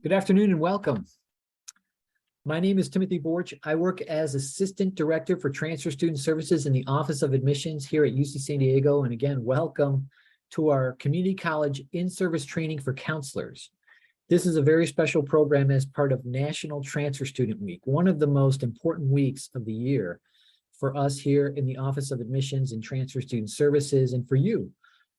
Good afternoon and welcome. My name is Timothy Borch. I work as Assistant Director for Transfer Student Services in the Office of Admissions here at UC San Diego. And again, welcome to our Community College In-Service Training for Counselors. This is a very special program as part of National Transfer Student Week, one of the most important weeks of the year for us here in the Office of Admissions and Transfer Student Services, and for you,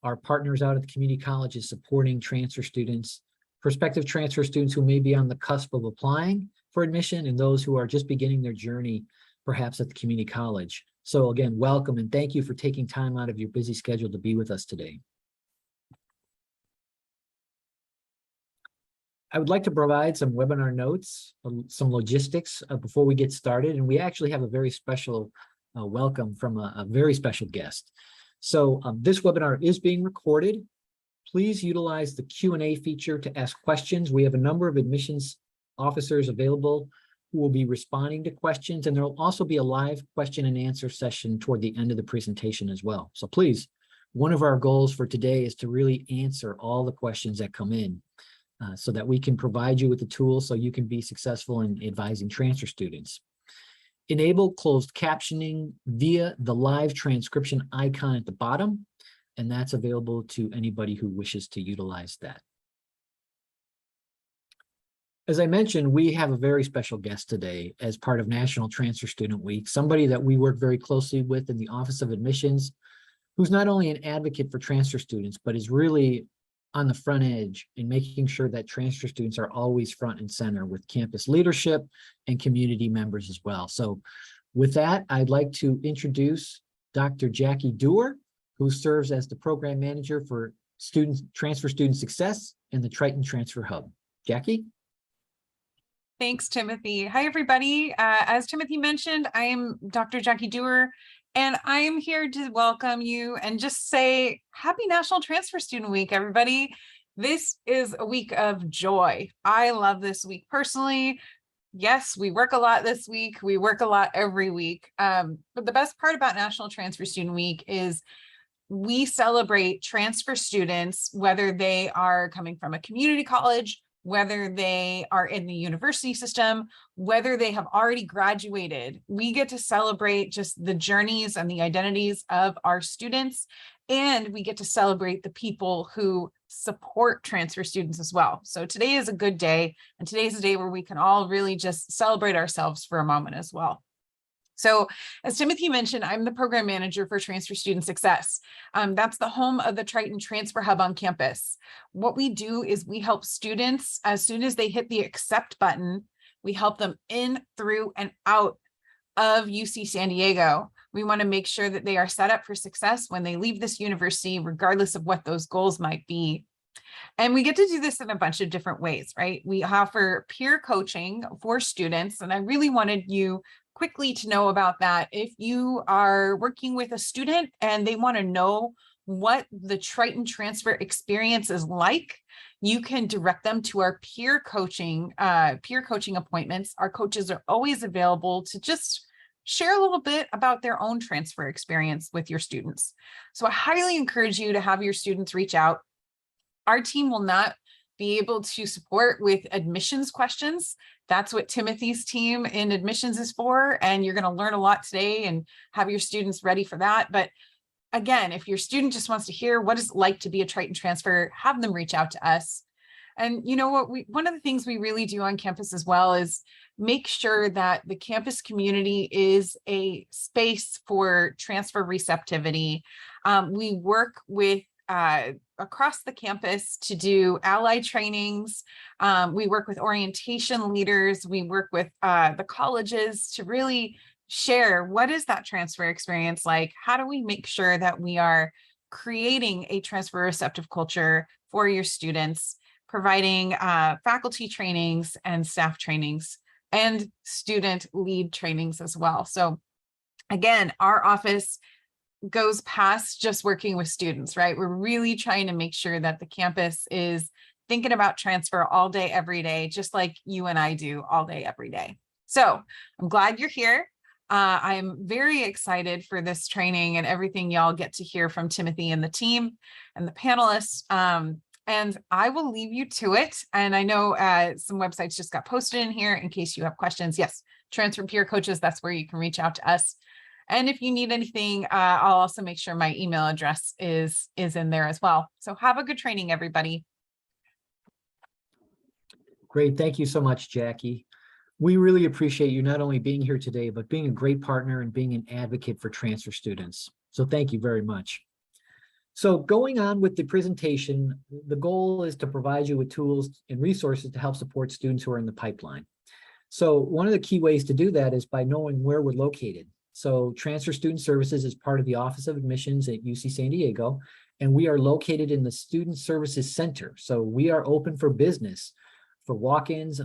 our partners out at the community colleges supporting transfer students, prospective transfer students who may be on the cusp of applying for admission, and those who are just beginning their journey, perhaps at the community college. So again, welcome and thank you for taking time out of your busy schedule to be with us today. I would like to provide some webinar notes, some logistics before we get started. And we actually have a very special welcome from a very special guest. So this webinar is being recorded. Please utilize the Q&A feature to ask questions. We have a number of admissions officers available who will be responding to questions, and there will also be a live question and answer session toward the end of the presentation as well. So please, one of our goals for today is to really answer all the questions that come in so that we can provide you with the tools so you can be successful in advising transfer students. Enable closed captioning via the live transcription icon at the bottom, and that's available to anybody who wishes to utilize that. As I mentioned, we have a very special guest today as part of National Transfer Student Week, somebody that we work very closely with in the Office of Admissions, who's not only an advocate for transfer students, but is really on the front edge in making sure that transfer students are always front and center with campus leadership and community members as well. So with that, I'd like to introduce Dr. Jackie Dewar, who serves as the program manager for transfer student success in the Triton Transfer Hub. Jackie? Thanks, Timothy. Hi, everybody. As Timothy mentioned, I am Dr. Jackie Dewar, and I am here to welcome you and just say happy National Transfer Student Week, everybody. This is a week of joy. I love this week personally. Yes, we work a lot this week. We work a lot every week. But the best part about National Transfer Student Week is we celebrate transfer students, whether they are coming from a community college, whether they are in the university system, whether they have already graduated. We get to celebrate just the journeys and the identities of our students, and we get to celebrate the people who support transfer students as well. So today is a good day, and today is a day where we can all really just celebrate ourselves for a moment as well. So as Timothy mentioned, I'm the program manager for Transfer Student Success. That's the home of the Triton Transfer Hub on campus. What we do is we help students as soon as they hit the accept button, we help them in, through, and out of UC San Diego. We want to make sure that they are set up for success when they leave this university, regardless of what those goals might be. And we get to do this in a bunch of different ways, right? We offer peer coaching for students, and I really wanted you quickly to know about that. If you are working with a student and they want to know what the Triton transfer experience is like, you can direct them to our peer coaching appointments. Our coaches are always available to just share a little bit about their own transfer experience with your students. So I highly encourage you to have your students reach out. Our team will not be able to support with admissions questions. That's what Timothy's team in admissions is for. And you're going to learn a lot today and have your students ready for that. But again, if your student just wants to hear what it's like to be a Triton transfer, have them reach out to us. And you know what, one of the things we really do on campus as well is make sure that the campus community is a space for transfer receptivity. We work with across the campus to do ally trainings. We work with orientation leaders. We work with the colleges to really share what is that transfer experience like? How do we make sure that we are creating a transfer receptive culture for your students, providing faculty trainings and staff trainings and student lead trainings as well. So again, our office goes past just working with students, right? We're really trying to make sure that the campus is thinking about transfer all day, every day, just like you and I do all day, every day. So I'm glad you're here. I'm very excited for this training and everything y'all get to hear from Timothy and the team and the panelists. and I will leave you to it. And I know some websites just got posted in here in case you have questions. Yes, Transfer Peer Coaches, that's where you can reach out to us. And if you need anything, I'll also make sure my email address is in there as well. So have a good training, everybody. Great. Thank you so much, Jackie. We really appreciate you not only being here today, but being a great partner and being an advocate for transfer students. So thank you very much. So going on with the presentation, the goal is to provide you with tools and resources to help support students who are in the pipeline. So one of the key ways to do that is by knowing where we're located. So Transfer Student Services is part of the Office of Admissions at UC San Diego, and we are located in the Student Services Center. So we are open for business for walk-ins.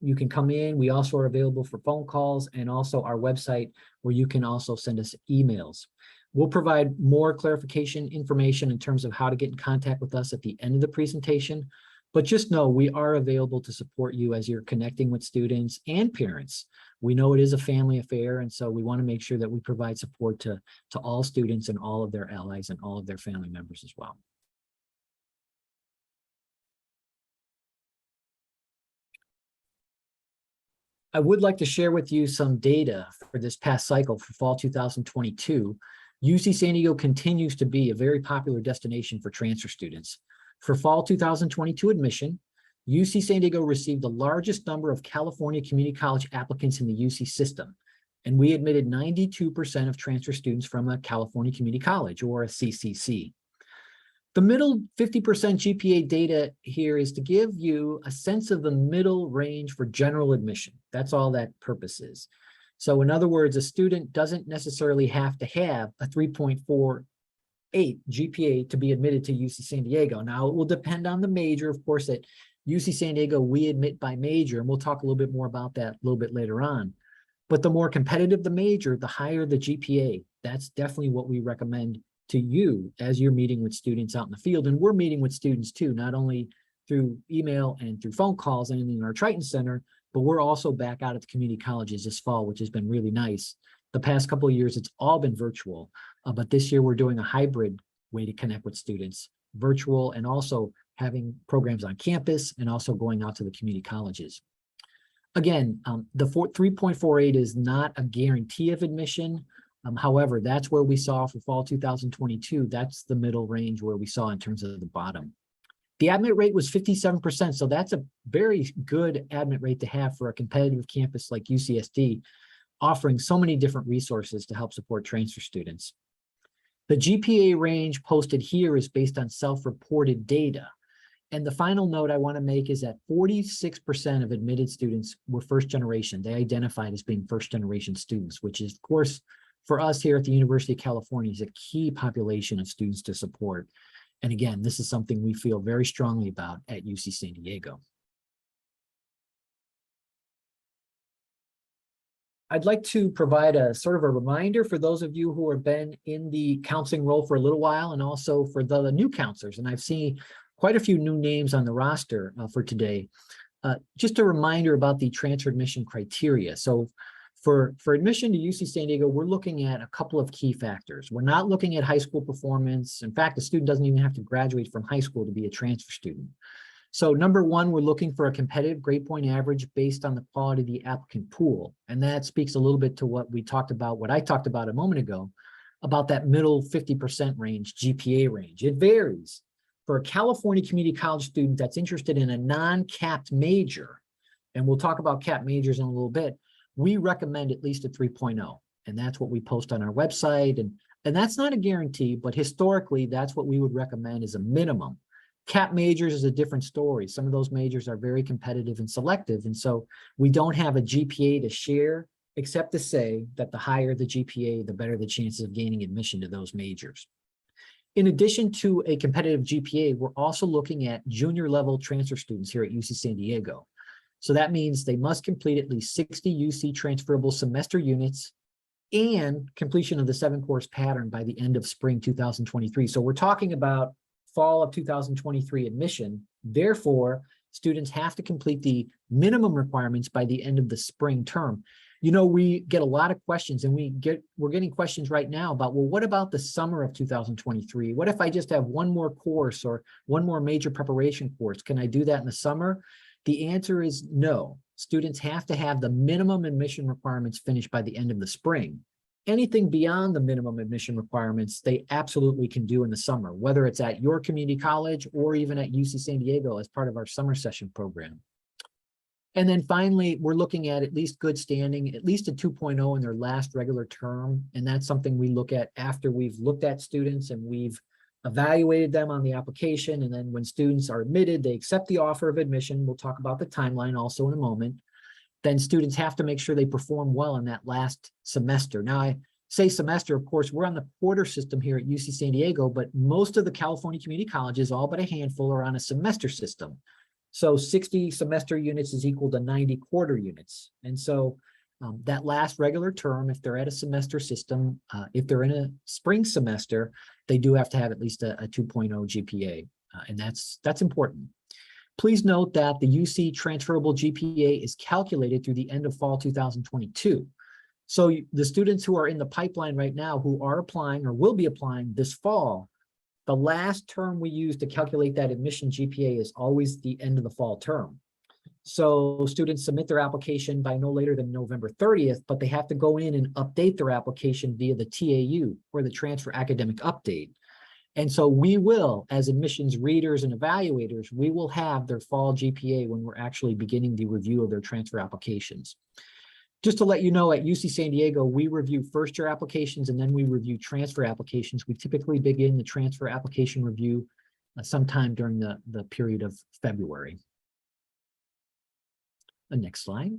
You can come in. We also are available for phone calls, and also our website where you can also send us emails. We'll provide more clarification information in terms of how to get in contact with us at the end of the presentation. But just know we are available to support you as you're connecting with students and parents. We know it is a family affair, and so we want to make sure that we provide support to all students and all of their allies and all of their family members as well. I would like to share with you some data for this past cycle for fall 2022. UC San Diego continues to be a very popular destination for transfer students. For fall 2022 admission, UC San Diego received the largest number of California community college applicants in the UC system, and we admitted 92% of transfer students from a California community college or a CCC. The middle 50% GPA data here is to give you a sense of the middle range for general admission. That's all that purpose is. So in other words, a student doesn't necessarily have to have a 3.48 GPA to be admitted to UC San Diego. Now, it will depend on the major. Of course, at UC San Diego, we admit by major, and we'll talk a little bit more about that a little bit later on. But the more competitive the major, the higher the GPA. That's definitely what we recommend to you as you're meeting with students out in the field. And we're meeting with students too, not only through email and through phone calls and in our Triton Center, but we're also back out at the community colleges this fall, which has been really nice. The past couple of years, it's all been virtual, but this year we're doing a hybrid way to connect with students, virtual and also having programs on campus and also going out to the community colleges. Again, the 3.48 is not a guarantee of admission. However, that's where we saw for fall 2022. That's the middle range where we saw in terms of the bottom. The admit rate was 57%, so that's a very good admit rate to have for a competitive campus like UCSD, offering so many different resources to help support transfer students. The GPA range posted here is based on self-reported data. And the final note I want to make is that 46% of admitted students were first generation. They identified as being first generation students, which is, of course, for us here at the University of California, is a key population of students to support. And again, this is something we feel very strongly about at UC San Diego. I'd like to provide a sort of a reminder for those of you who have been in the counseling role for a little while, and also for the new counselors. And I've seen quite a few new names on the roster for today. Just a reminder about the transfer admission criteria. So for admission to UC San Diego, we're looking at a couple of key factors. We're not looking at high school performance. In fact, a student doesn't even have to graduate from high school to be a transfer student. So number one, we're looking for a competitive grade point average based on the quality of the applicant pool. And that speaks a little bit to what we talked about, what I talked about a moment ago, about that middle 50% range, GPA range. It varies. For a California community college student that's interested in a non-capped major, and we'll talk about capped majors in a little bit, we recommend at least a 3.0. And that's what we post on our website. And that's not a guarantee, but historically, that's what we would recommend as a minimum. Cap majors is a different story. Some of those majors are very competitive and selective. And so we don't have a GPA to share, except to say that the higher the GPA, the better the chances of gaining admission to those majors. In addition to a competitive GPA, we're also looking at junior level transfer students here at UC San Diego. So that means they must complete at least 60 UC transferable semester units and completion of the 7-course pattern by the end of spring 2023. So we're talking about fall of 2023 admission. Therefore, students have to complete the minimum requirements by the end of the spring term. You know, we get a lot of questions, and we're getting questions right now about, well, what about the summer of 2023? What if I just have one more course or one more major preparation course? Can I do that in the summer? The answer is no. Students have to have the minimum admission requirements finished by the end of the spring. Anything beyond the minimum admission requirements, they absolutely can do in the summer, whether it's at your community college or even at UC San Diego as part of our summer session program. And then finally, we're looking at least good standing, at least a 2.0 in their last regular term. And that's something we look at after we've looked at students and we've evaluated them on the application. And then when students are admitted, they accept the offer of admission. We'll talk about the timeline also in a moment. Then students have to make sure they perform well in that last semester. Now, I say semester, of course, we're on the quarter system here at UC San Diego, but most of the California community colleges, all but a handful, are on a semester system. So 60 semester units is equal to 90 quarter units. And so that last regular term, if they're at a semester system, if they're in a spring semester, they do have to have at least a 2.0 GPA. And that's important. Please note that the UC transferable GPA is calculated through the end of fall 2022. So the students who are in the pipeline right now who are applying or will be applying this fall, the last term we use to calculate that admission GPA is always the end of the fall term. So students submit their application by no later than November 30th, but they have to go in and update their application via the TAU, or the Transfer Academic Update. And so we will, as admissions readers and evaluators, we will have their fall GPA when we're actually beginning the review of their transfer applications. Just to let you know, at UC San Diego, we review first-year applications and then we review transfer applications. We typically begin the transfer application review sometime during the period of February. The next slide.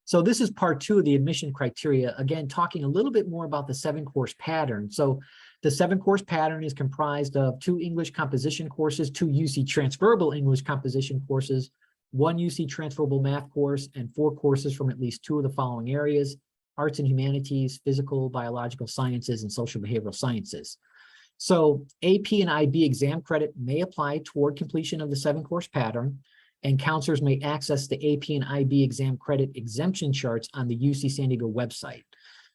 So this is part 2 of the admission criteria, again, talking a little bit more about the 7-course pattern. So the 7-course pattern is comprised of 2 English composition courses, 2 UC transferable English composition courses, 1 UC transferable math course, and 4 courses from at least 2 of the following areas: arts and humanities, physical, biological sciences, and social behavioral sciences. So AP and IB exam credit may apply toward completion of the 7-course pattern, and counselors may access the AP and IB exam credit exemption charts on the UC San Diego website.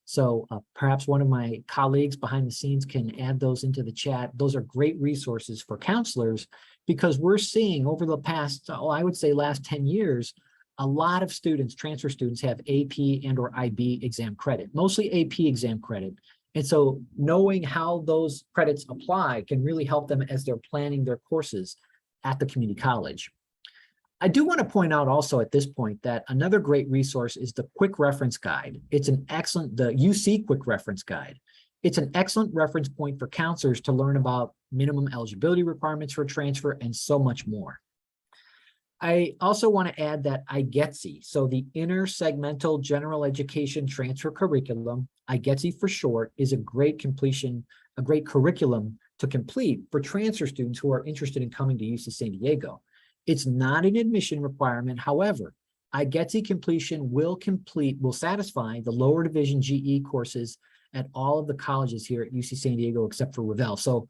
So perhaps one of my colleagues behind the scenes can add those into the chat. Those are great resources for counselors, because we're seeing over the past, I would say last 10 years, a lot of students, transfer students, have AP and or IB exam credit, mostly AP exam credit. And so knowing how those credits apply can really help them as they're planning their courses at the community college. I do want to point out also at this point that another great resource is the Quick Reference Guide. It's an excellent, the UC Quick Reference Guide. It's an excellent reference point for counselors to learn about minimum eligibility requirements for transfer and so much more. I also want to add that IGETC, so the Intersegmental General Education Transfer Curriculum, IGETC for short, is a great curriculum to complete for transfer students who are interested in coming to UC San Diego. It's not an admission requirement. However, IGETC completion will satisfy the lower division GE courses at all of the colleges here at UC San Diego except for Revelle. So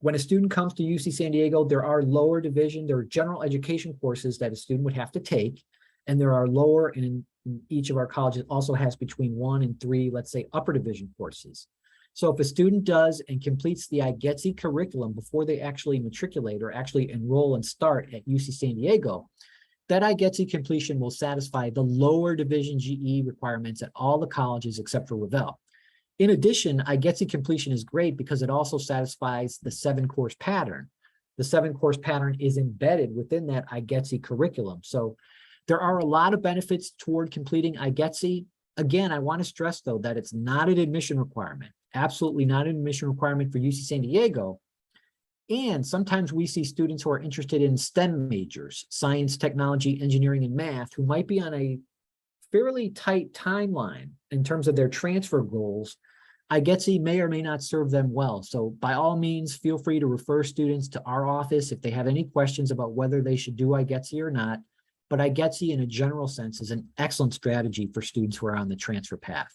when a student comes to UC San Diego, there are lower division, there are general education courses that a student would have to take, and there are lower, and in each of our colleges also has between 1 and 3, let's say, upper division courses. So if a student does and completes the IGETC curriculum before they actually matriculate or actually enroll and start at UC San Diego, that IGETC completion will satisfy the lower division GE requirements at all the colleges except for Revelle. In addition, IGETC completion is great because it also satisfies the 7-course pattern. The 7-course pattern is embedded within that IGETC curriculum. So there are a lot of benefits toward completing IGETC. Again, I want to stress, though, that it's not an admission requirement. Absolutely not an admission requirement for UC San Diego. And sometimes we see students who are interested in STEM majors, science, technology, engineering, and math, who might be on a fairly tight timeline in terms of their transfer goals. IGETC may or may not serve them well. So by all means, feel free to refer students to our office if they have any questions about whether they should do IGETC or not. But IGETC in a general sense is an excellent strategy for students who are on the transfer path.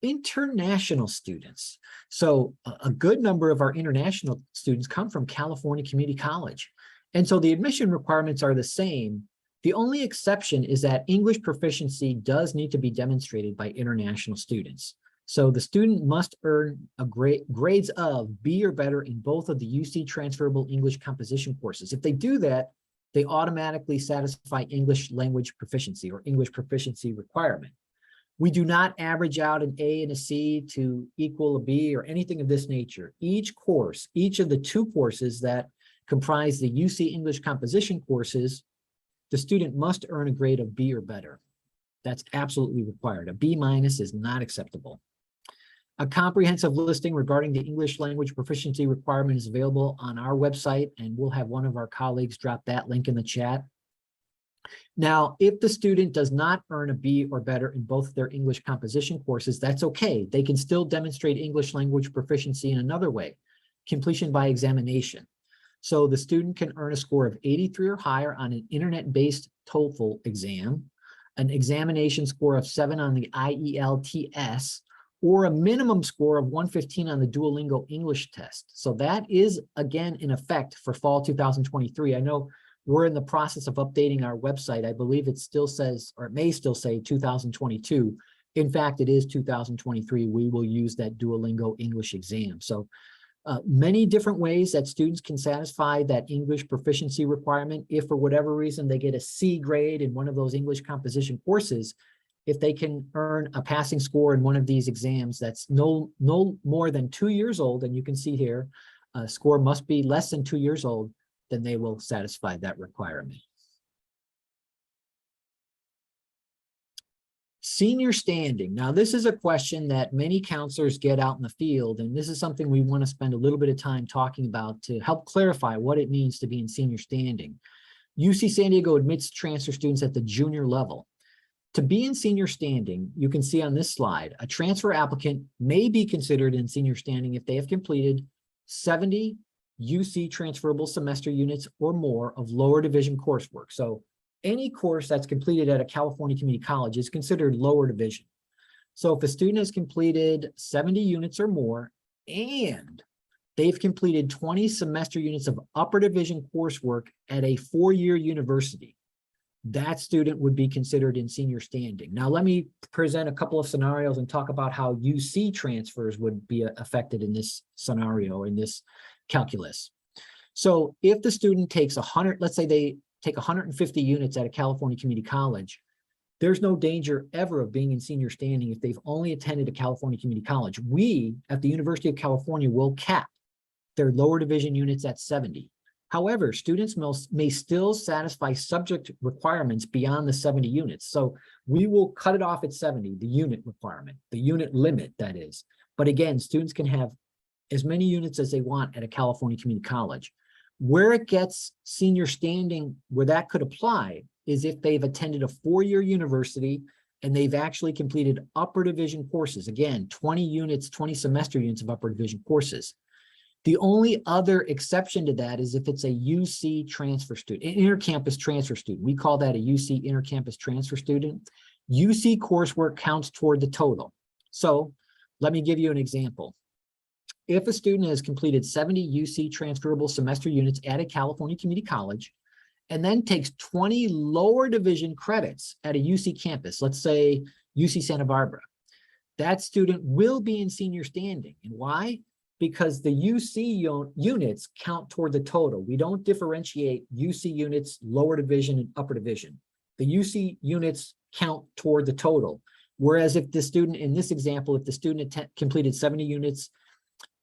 international students. So a good number of our international students come from California Community College. And so the admission requirements are the same. The only exception is that English proficiency does need to be demonstrated by international students. So the student must earn a grades of B or better in both of the UC transferable English composition courses. If they do that, they automatically satisfy English language proficiency or English proficiency requirement. We do not average out an A and a C to equal a B or anything of this nature. Each course, each of the 2 courses that comprise the UC English composition courses, the student must earn a grade of B or better. That's absolutely required. A B- is not acceptable. A comprehensive listing regarding the English language proficiency requirement is available on our website, and we'll have one of our colleagues drop that link in the chat. Now, if the student does not earn a B or better in both their English composition courses, that's okay. They can still demonstrate English language proficiency in another way, completion by examination. So the student can earn a score of 83 or higher on an internet-based TOEFL exam, an examination score of 7 on the IELTS, or a minimum score of 115 on the Duolingo English test. So that is, again, in effect for fall 2023. I know we're in the process of updating our website. I believe it still says, or it may still say 2022. In fact, it is 2023. We will use that Duolingo English exam. So many different ways that students can satisfy that English proficiency requirement. If for whatever reason they get a C grade in one of those English composition courses, if they can earn a passing score in one of these exams that's no more than 2 years old, and you can see here, a score must be less than 2 years old, then they will satisfy that requirement. Senior standing. Now, this is a question that many counselors get out in the field, and this is something we want to spend a little bit of time talking about to help clarify what it means to be in senior standing. UC San Diego admits transfer students at the junior level. To be in senior standing, you can see on this slide, a transfer applicant may be considered in senior standing if they have completed 70 UC transferable semester units or more of lower division coursework. So any course that's completed at a California community college is considered lower division. So if a student has completed 70 units or more, and they've completed 20 semester units of upper division coursework at a 4-year university, that student would be considered in senior standing. Now, let me present a couple of scenarios and talk about how UC transfers would be affected in this scenario, in this calculus. So if the student takes 100, let's say they take 150 units at a California community college, there's no danger ever of being in senior standing if they've only attended a California community college. We at the University of California will cap their lower division units at 70. However, students may still satisfy subject requirements beyond the 70 units. So we will cut it off at 70, the unit requirement, the unit limit, that is. But again, students can have as many units as they want at a California community college. Where it gets senior standing, where that could apply, is if they've attended a 4-year university and they've actually completed upper division courses. Again, 20 units, 20 semester units of upper division courses. The only other exception to that is if it's a UC transfer student, an intercampus transfer student. We call that a UC intercampus transfer student. UC coursework counts toward the total. So let me give you an example. If a student has completed 70 UC transferable semester units at a California community college, and then takes 20 lower division credits at a UC campus, let's say UC Santa Barbara, that student will be in senior standing. And why? Because the UC units count toward the total. We don't differentiate UC units, lower division and upper division. The UC units count toward the total. Whereas if the student, in this example, if the student completed 70 units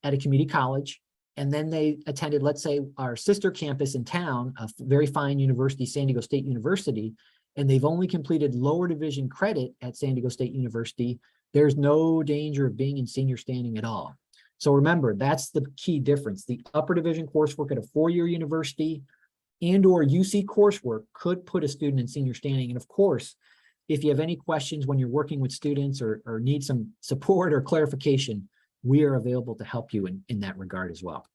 at a community college, and then they attended, let's say, our sister campus in town, a very fine university, San Diego State University, and they've only completed lower division credit at San Diego State University, there's no danger of being in senior standing at all. So remember, that's the key difference. The upper division coursework at a 4-year university and or UC coursework could put a student in senior standing. And of course, if you have any questions when you're working with students or need some support or clarification, we are available to help you in that regard as well.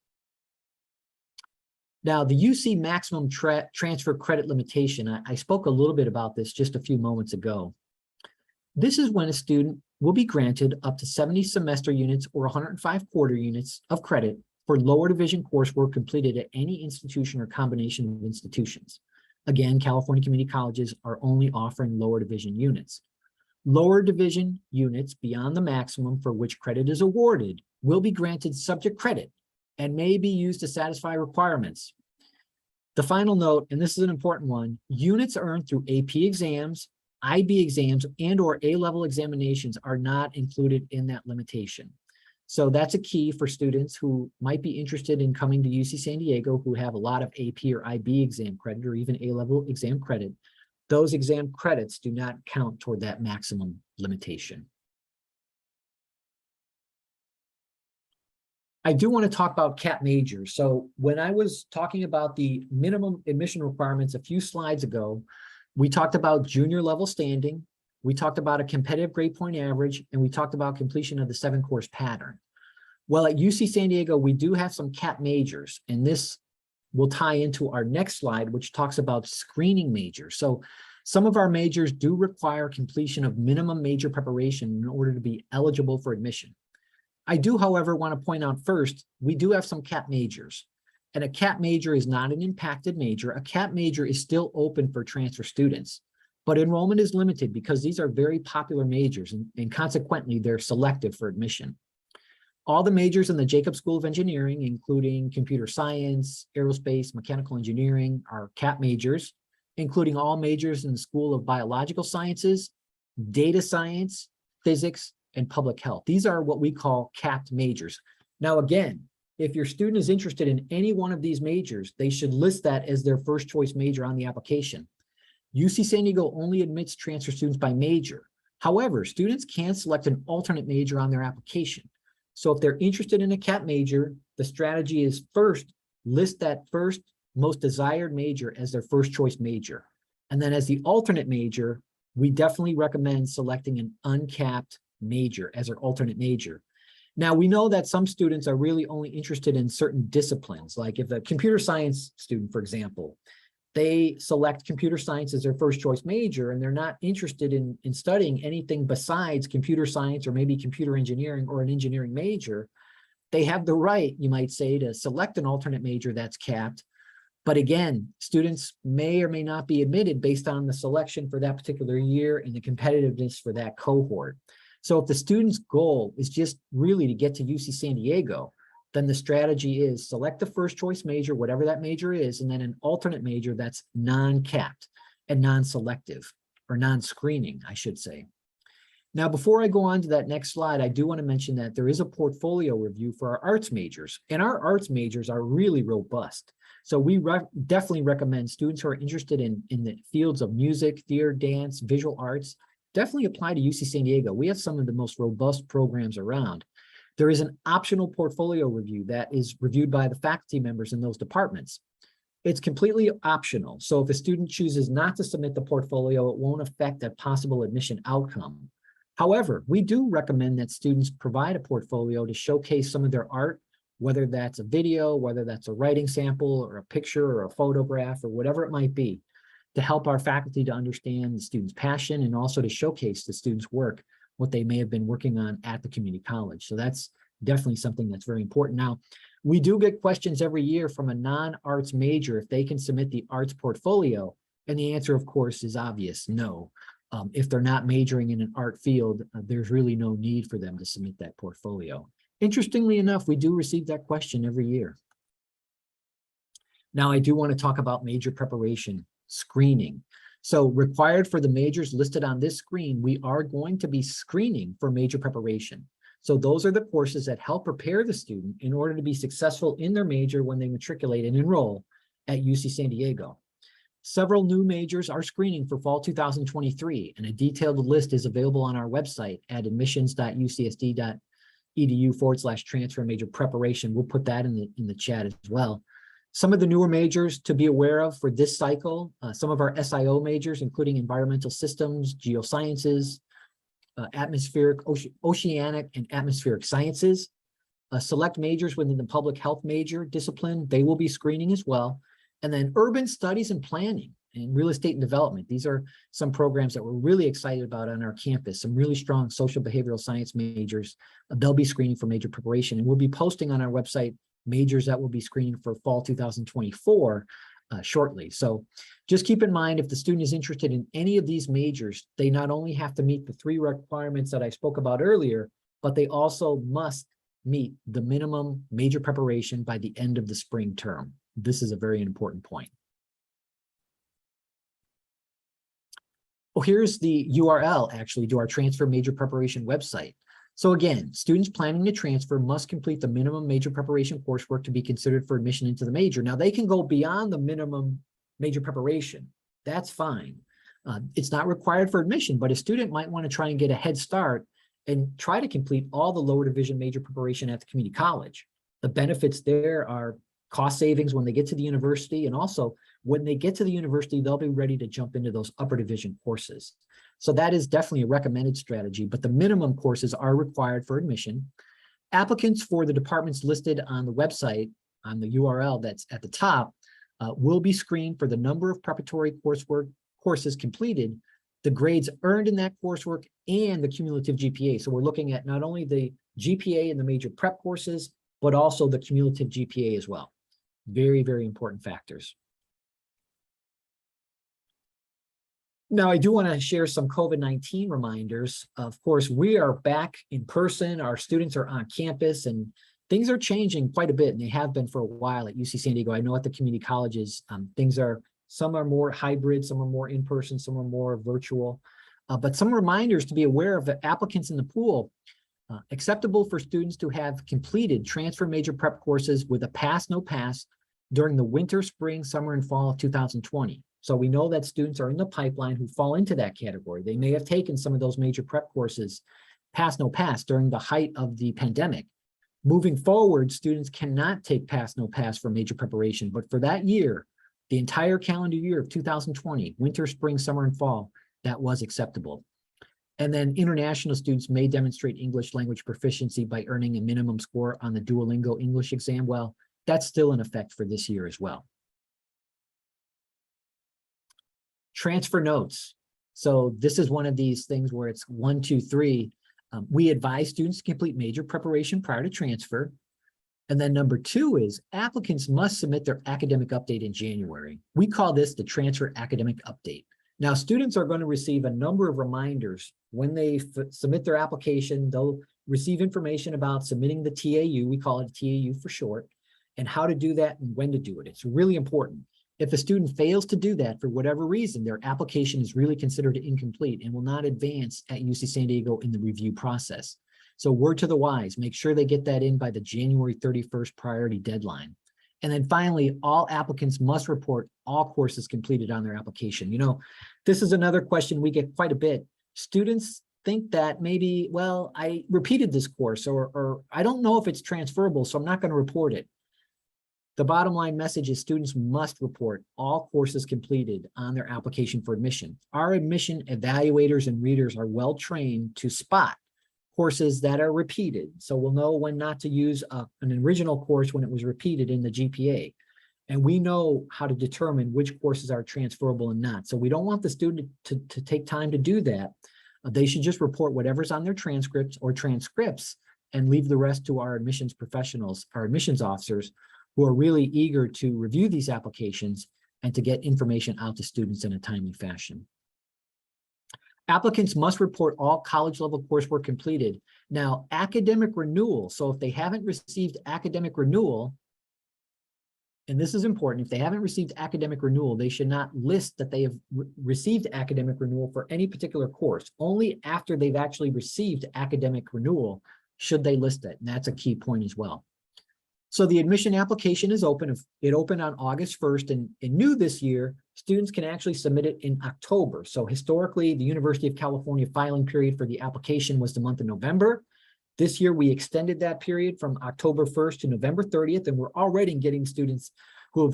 Now, the UC maximum transfer credit limitation, I spoke a little bit about this just a few moments ago. This is when a student will be granted up to 70 semester units or 105 quarter units of credit for lower division coursework completed at any institution or combination of institutions. Again, California community colleges are only offering lower division units. Lower division units beyond the maximum for which credit is awarded will be granted subject credit and may be used to satisfy requirements. The final note, and this is an important one, units earned through AP exams, IB exams, and/or A-level examinations are not included in that limitation. So that's a key for students who might be interested in coming to UC San Diego, who have a lot of AP or IB exam credit or even A-level exam credit. Those exam credits do not count toward that maximum limitation. I do want to talk about CAP majors. So when I was talking about the minimum admission requirements a few slides ago, we talked about junior level standing, we talked about a competitive grade point average, and we talked about completion of the 7-course pattern. Well, at UC San Diego, we do have some CAP majors, and this will tie into our next slide, which talks about screening majors. So some of our majors do require completion of minimum major preparation in order to be eligible for admission. I do, however, want to point out first, we do have some CAP majors, and a CAP major is not an impacted major. A CAP major is still open for transfer students, but enrollment is limited because these are very popular majors, and consequently, they're selective for admission. All the majors in the Jacobs School of Engineering, including computer science, aerospace, mechanical engineering, are CAP majors, including all majors in the School of Biological Sciences, Data Science, Physics, and Public Health. These are what we call capped majors. Now, again, if your student is interested in any one of these majors, they should list that as their first choice major on the application. UC San Diego only admits transfer students by major. However, students can select an alternate major on their application. So if they're interested in a CAP major, the strategy is first, list that first most desired major as their first choice major. And then as the alternate major, we definitely recommend selecting an uncapped major as their alternate major. Now, we know that some students are really only interested in certain disciplines, like if a computer science student, for example, they select computer science as their first choice major, and they're not interested in studying anything besides computer science or maybe computer engineering or an engineering major. They have the right, you might say, to select an alternate major that's capped. But again, students may or may not be admitted based on the selection for that particular year and the competitiveness for that cohort. So if the student's goal is just really to get to UC San Diego, then the strategy is select the first choice major, whatever that major is, and then an alternate major that's non-capped and non-selective, or non-screening, I should say. Now, before I go on to that next slide, I do want to mention that there is a portfolio review for our arts majors, and our arts majors are really robust. So we definitely recommend students who are interested in the fields of music, theater, dance, visual arts, definitely apply to UC San Diego. We have some of the most robust programs around. There is an optional portfolio review that is reviewed by the faculty members in those departments. It's completely optional. So if a student chooses not to submit the portfolio, it won't affect a possible admission outcome. However, we do recommend that students provide a portfolio to showcase some of their art, whether that's a video, whether that's a writing sample or a picture or a photograph or whatever it might be, to help our faculty to understand the student's passion and also to showcase the student's work, what they may have been working on at the community college. So that's definitely something that's very important. Now, we do get questions every year from a non-arts major if they can submit the arts portfolio, and the answer, of course, is obvious, no. If they're not majoring in an art field, there's really no need for them to submit that portfolio. Interestingly enough, we do receive that question every year. Now, I do want to talk about major preparation screening. So required for the majors listed on this screen, we are going to be screening for major preparation. So those are the courses that help prepare the student in order to be successful in their major when they matriculate and enroll at UC San Diego. Several new majors are screening for fall 2023, and a detailed list is available on our website at admissions.ucsd.edu/transfer major preparation. We'll put that in the chat as well. Some of the newer majors to be aware of for this cycle, some of our SIO majors, including environmental systems, geosciences, atmospheric, oceanic, and atmospheric sciences. Select majors within the public health major discipline, they will be screening as well. And then urban studies and planning. and real estate and development. These are some programs that we're really excited about on our campus, some really strong social behavioral science majors. They'll be screening for major preparation, and we'll be posting on our website majors that will be screening for fall 2024 shortly. So just keep in mind, if the student is interested in any of these majors, they not only have to meet the 3 requirements that I spoke about earlier, but they also must meet the minimum major preparation by the end of the spring term. This is a very important point. Well, here's the URL actually to our transfer major preparation website. So again, students planning to transfer must complete the minimum major preparation coursework to be considered for admission into the major. Now they can go beyond the minimum major preparation. That's fine. It's not required for admission, but a student might want to try and get a head start and try to complete all the lower division major preparation at the community college. The benefits there are cost savings when they get to the university, and also when they get to the university, they'll be ready to jump into those upper division courses. So that is definitely a recommended strategy, but the minimum courses are required for admission. Applicants for the departments listed on the website, on the URL that's at the top, will be screened for the number of preparatory courses completed, the grades earned in that coursework, and the cumulative GPA. So we're looking at not only the GPA in the major prep courses, but also the cumulative GPA as well. Very, very important factors. Now, I do want to share some COVID-19 reminders. Of course, we are back in person. Our students are on campus, and things are changing quite a bit, and they have been for a while at UC San Diego. I know at the community colleges, some are more hybrid, some are more in-person, some are more virtual. But some reminders to be aware of the applicants in the pool. Acceptable for students to have completed transfer major prep courses with a pass, no pass during the winter, spring, summer, and fall of 2020. So we know that students are in the pipeline who fall into that category. They may have taken some of those major prep courses, pass, no pass, during the height of the pandemic. Moving forward, students cannot take pass, no pass for major preparation, but for that year, the entire calendar year of 2020, winter, spring, summer, and fall, that was acceptable. And then international students may demonstrate English language proficiency by earning a minimum score on the Duolingo English exam. Well, that's still in effect for this year as well. Transfer notes. So this is one of these things where it's 1, 2, 3. We advise students to complete major preparation prior to transfer. And then number 2 is applicants must submit their academic update in January. We call this the transfer academic update. Now, students are going to receive a number of reminders when they submit their application. They'll receive information about submitting the TAU, we call it TAU for short, and how to do that and when to do it. It's really important. If a student fails to do that for whatever reason, their application is really considered incomplete and will not advance at UC San Diego in the review process. So word to the wise, make sure they get that in by the January 31st priority deadline. And then finally, all applicants must report all courses completed on their application. You know, this is another question we get quite a bit. Students think that maybe, well, I repeated this course, or I don't know if it's transferable, so I'm not going to report it. The bottom line message is students must report all courses completed on their application for admission. Our admission evaluators and readers are well trained to spot courses that are repeated. So we'll know when not to use an original course when it was repeated in the GPA. And we know how to determine which courses are transferable and not. So we don't want the student to take time to do that. They should just report whatever's on their transcripts or transcripts and leave the rest to our admissions professionals, our admissions officers, who are really eager to review these applications and to get information out to students in a timely fashion. Applicants must report all college level coursework completed. Now, academic renewal. So if they haven't received academic renewal, and this is important, if they haven't received academic renewal, they should not list that they have received academic renewal for any particular course. Only after they've actually received academic renewal should they list it. And that's a key point as well. So the admission application is open. It opened on August 1st, and new this year, students can actually submit it in October. So historically, the University of California filing period for the application was the month of November. This year, we extended that period from October 1st to November 30th, and we're already getting students who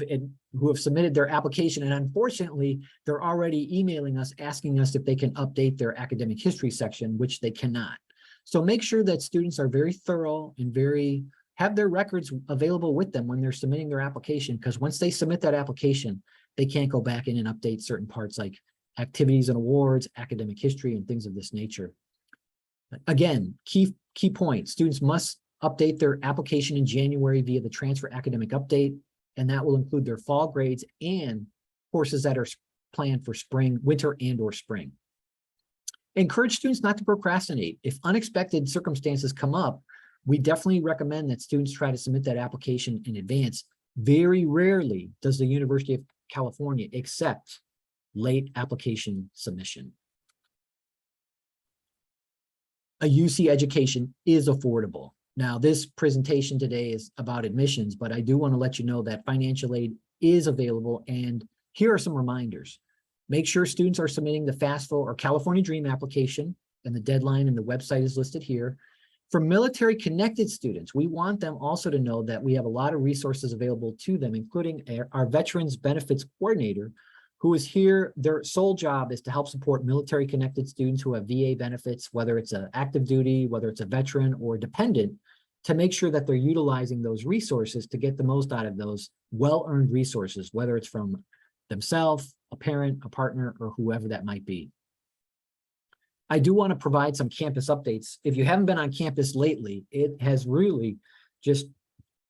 have submitted their application. And unfortunately, they're already emailing us, asking us if they can update their academic history section, which they cannot. So make sure that students are very thorough and have their records available with them when they're submitting their application, because once they submit that application, they can't go back in and update certain parts like activities and awards, academic history, and things of this nature. Again, key point, students must update their application in January via the Transfer Academic Update, and that will include their fall grades and courses that are planned for spring, winter, and/or spring. Encourage students not to procrastinate. If unexpected circumstances come up, we definitely recommend that students try to submit that application in advance. Very rarely does the University of California accept late application submission. A UC education is affordable. Now, this presentation today is about admissions, but I do want to let you know that financial aid is available, and here are some reminders. Make sure students are submitting the FAFSA or California Dream application, and the deadline and the website is listed here. For military connected students, we want them also to know that we have a lot of resources available to them, including our Veterans Benefits Coordinator, who is here. Their sole job is to help support military connected students who have VA benefits, whether it's an active duty, whether it's a veteran or dependent, to make sure that they're utilizing those resources to get the most out of those well-earned resources, whether it's from themselves, a parent, a partner, or whoever that might be. I do want to provide some campus updates. If you haven't been on campus lately, it has really just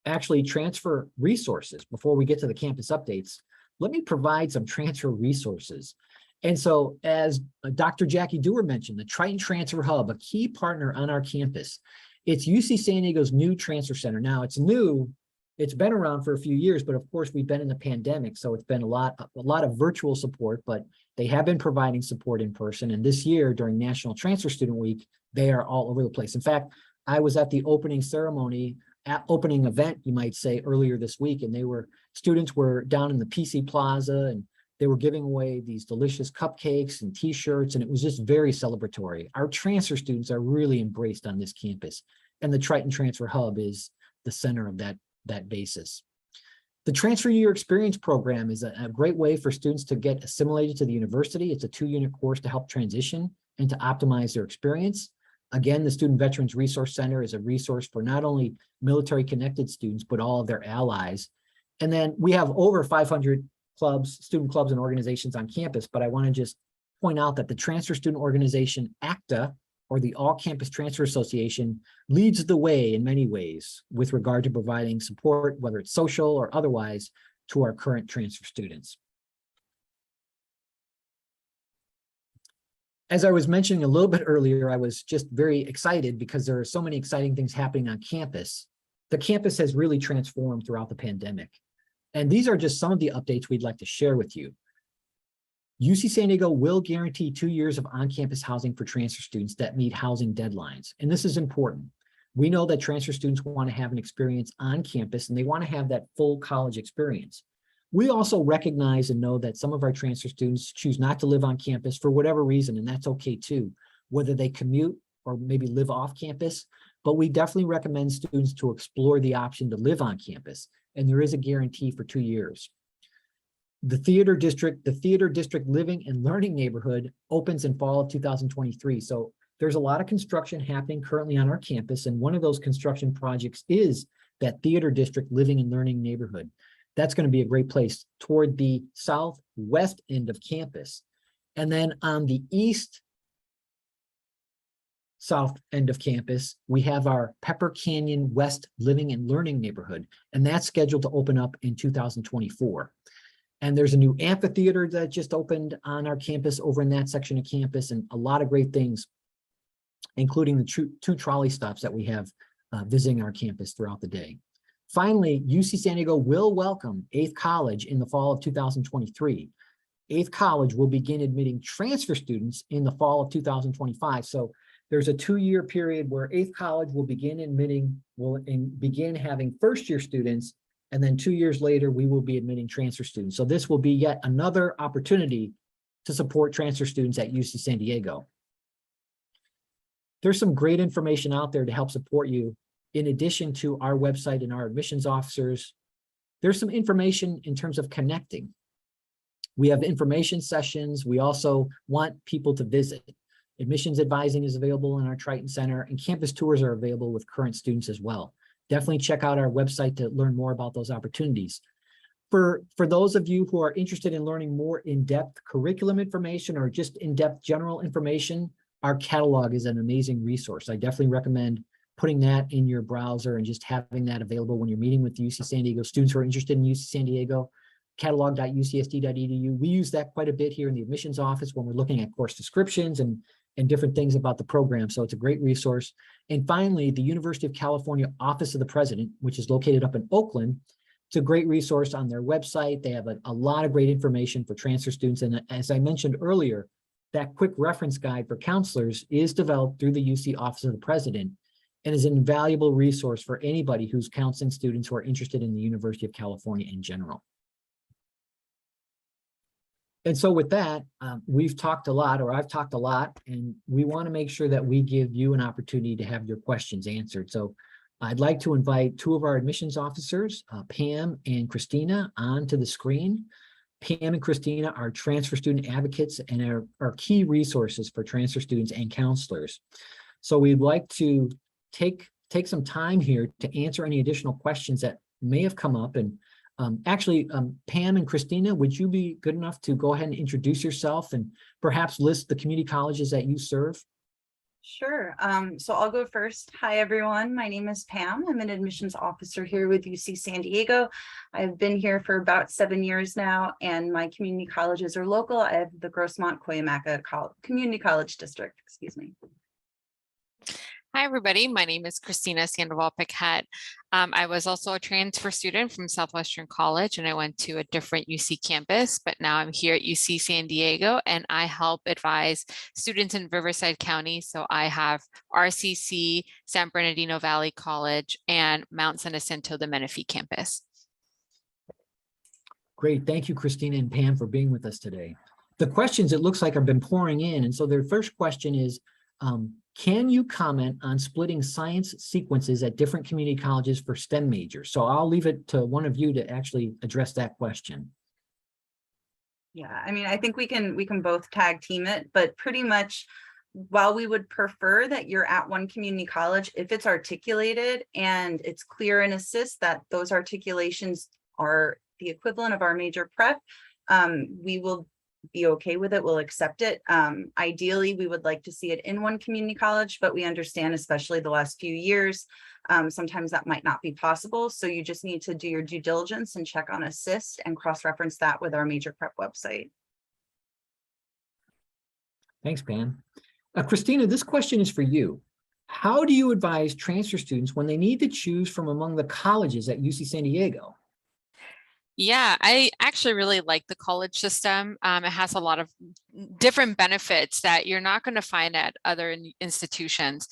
actually transfer resources. Before we get to the campus updates, let me provide some transfer resources. And so, as Dr. Jackie Dewar mentioned, the Triton Transfer Hub, a key partner on our campus. It's UC San Diego's new transfer center. Now, it's new. It's been around for a few years, but of course, we've been in the pandemic, so it's been a lot of virtual support, but they have been providing support in person. And this year, during National Transfer Student Week, they are all over the place. In fact, I was at the opening ceremony, opening event, you might say, earlier this week, and students were down in the PC Plaza, and they were giving away these delicious cupcakes and t-shirts, and it was just very celebratory. Our transfer students are really embraced on this campus, and the Triton Transfer Hub is the center of that basis. The Transfer Year Experience Program is a great way for students to get assimilated to the university. It's a 2-unit course to help transition and to optimize their experience. Again, the Student Veterans Resource Center is a resource for not only military connected students, but all of their allies. And then we have over 500 clubs, student clubs and organizations on campus, but I want to just point out that the Transfer Student Organization, ACTA, or the All Campus Transfer Association, leads the way in many ways with regard to providing support, whether it's social or otherwise, to our current transfer students. As I was mentioning a little bit earlier, I was just very excited because there are so many exciting things happening on campus. The campus has really transformed throughout the pandemic. And these are just some of the updates we'd like to share with you. UC San Diego will guarantee 2 years of on-campus housing for transfer students that meet housing deadlines. And this is important. We know that transfer students want to have an experience on campus and they want to have that full college experience. We also recognize and know that some of our transfer students choose not to live on campus for whatever reason, and that's okay too, whether they commute or maybe live off campus. But we definitely recommend students to explore the option to live on campus, and there is a guarantee for 2 years. The Theater District Living and Learning Neighborhood opens in fall of 2023. So there's a lot of construction happening currently on our campus, and one of those construction projects is that Theater District Living and Learning Neighborhood. That's going to be a great place toward the southwest end of campus. And then on the east south end of campus, we have our Pepper Canyon West Living and Learning Neighborhood, and that's scheduled to open up in 2024. And there's a new amphitheater that just opened on our campus over in that section of campus, and a lot of great things, including the 2 trolley stops that we have visiting our campus throughout the day. Finally, UC San Diego will welcome 8th College in the fall of 2023. 8th College will begin admitting transfer students in the fall of 2025. So there's a 2-year period where 8th College will begin begin having first-year students, and then 2 years later, we will be admitting transfer students. So this will be yet another opportunity to support transfer students at UC San Diego. There's some great information out there to help support you. In addition to our website and our admissions officers, there's some information in terms of connecting. We have information sessions. We also want people to visit. Admissions advising is available in our Triton Center, and campus tours are available with current students as well. Definitely check out our website to learn more about those opportunities. For those of you who are interested in learning more in-depth curriculum information or just in-depth general information, our catalog is an amazing resource. I definitely recommend putting that in your browser and just having that available when you're meeting with UC San Diego students who are interested in UC San Diego. Catalog.ucsd.edu. We use that quite a bit here in the admissions office when we're looking at course descriptions and different things about the program. So it's a great resource. And finally, the University of California Office of the President, which is located up in Oakland, it's a great resource on their website. They have a lot of great information for transfer students. And as I mentioned earlier, that quick reference guide for counselors is developed through the UC Office of the President and is an invaluable resource for anybody who's counseling students who are interested in the University of California in general. And so with that, we've talked a lot, or I've talked a lot, and we want to make sure that we give you an opportunity to have your questions answered. So I'd like to invite two of our admissions officers, Pam and Christina, onto the screen. Pam and Christina are transfer student advocates and are key resources for transfer students and counselors. So we'd like to take some time here to answer any additional questions that may have come up. And Pam and Christina, would you be good enough to go ahead and introduce yourself and perhaps list the community colleges that you serve? Sure. So I'll go first. Hi, everyone. My name is Pam. I'm an admissions officer here with UC San Diego. I've been here for about 7 years now, and my community colleges are local. I have the Grossmont-Cuyamaca Community College District, excuse me. Hi, everybody. My name is Christina Sandoval-Paquette. I was also a transfer student from Southwestern College, and I went to a different UC campus, but now I'm here at UC San Diego, and I help advise students in Riverside County. So I have RCC, San Bernardino Valley College, and Mount San Jacinto, the Menifee campus. Great. Thank you, Christina and Pam, for being with us today. The questions, it looks like, have been pouring in. And so their first question is, can you comment on splitting science sequences at different community colleges for STEM majors? So I'll leave it to one of you to actually address that question. Yeah, I mean, I think we can both tag team it, but pretty much while we would prefer that you're at one community college, if it's articulated and it's clear in ASSIST that those articulations are the equivalent of our major prep, we will be okay with it. We'll accept it. Ideally, we would like to see it in one community college, but we understand, especially the last few years, sometimes that might not be possible. So you just need to do your due diligence and check on ASSIST and cross-reference that with our major prep website. Thanks, Pam. Christina, this question is for you. How do you advise transfer students when they need to choose from among the colleges at UC San Diego? Yeah, I actually really like the college system. It has a lot of different benefits that you're not going to find at other institutions.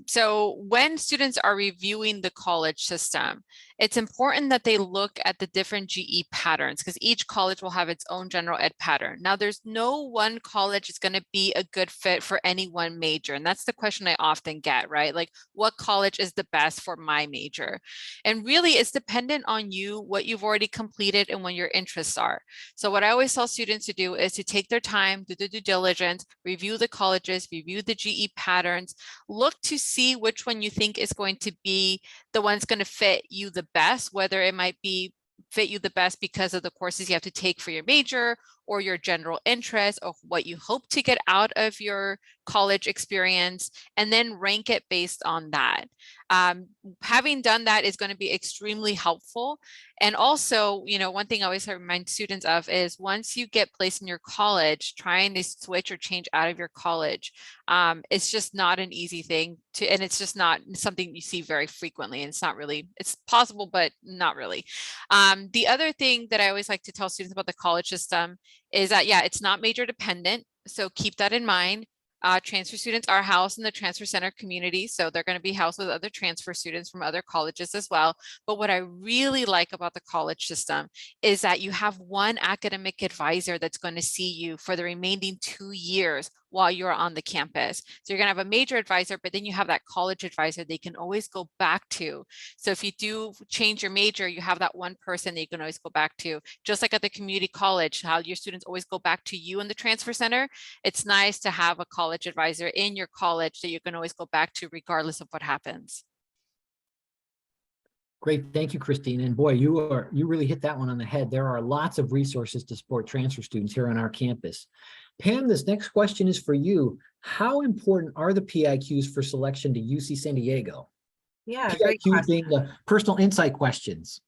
So when students are reviewing the college system, it's important that they look at the different GE patterns because each college will have its own general ed pattern. Now, there's no one college is going to be a good fit for any one major. And that's the question I often get, right? Like, what college is the best for my major? And really, it's dependent on you, what you've already completed and what your interests are. So what I always tell students to do is to take their time, do the due diligence, review the colleges, review the GE patterns, look to see which one you think is going to be the one's going to fit you the best, whether it might be fit you the best because of the courses you have to take for your major or your general interest or what you hope to get out of your college experience, and then rank it based on that. Having done that is going to be extremely helpful. And also, you know, one thing I always remind students of is once you get placed in your college, trying to switch or change out of your college, it's just not an easy thing to, and it's just not something you see very frequently. And it's not really, it's possible, but not really. The other thing that I always like to tell students about the college system is that, yeah, it's not major dependent. So keep that in mind. Transfer students are housed in the transfer center community, so they're going to be housed with other transfer students from other colleges as well. But what I really like about the college system is that you have one academic advisor that's going to see you for the remaining 2 years while you're on the campus. So you're going to have a major advisor, but then you have that college advisor they can always go back to. So if you do change your major, you have that one person that you can always go back to. Just like at the community college, how your students always go back to you in the transfer center. It's nice to have a college advisor in your college that you can always go back to regardless of what happens. Great, thank you, Christine. And boy, you really hit that one on the head. There are lots of resources to support transfer students here on our campus. Pam, this next question is for you. How important are the PIQs for selection to UC San Diego? Yeah, great PIQs question. being the personal insight questions.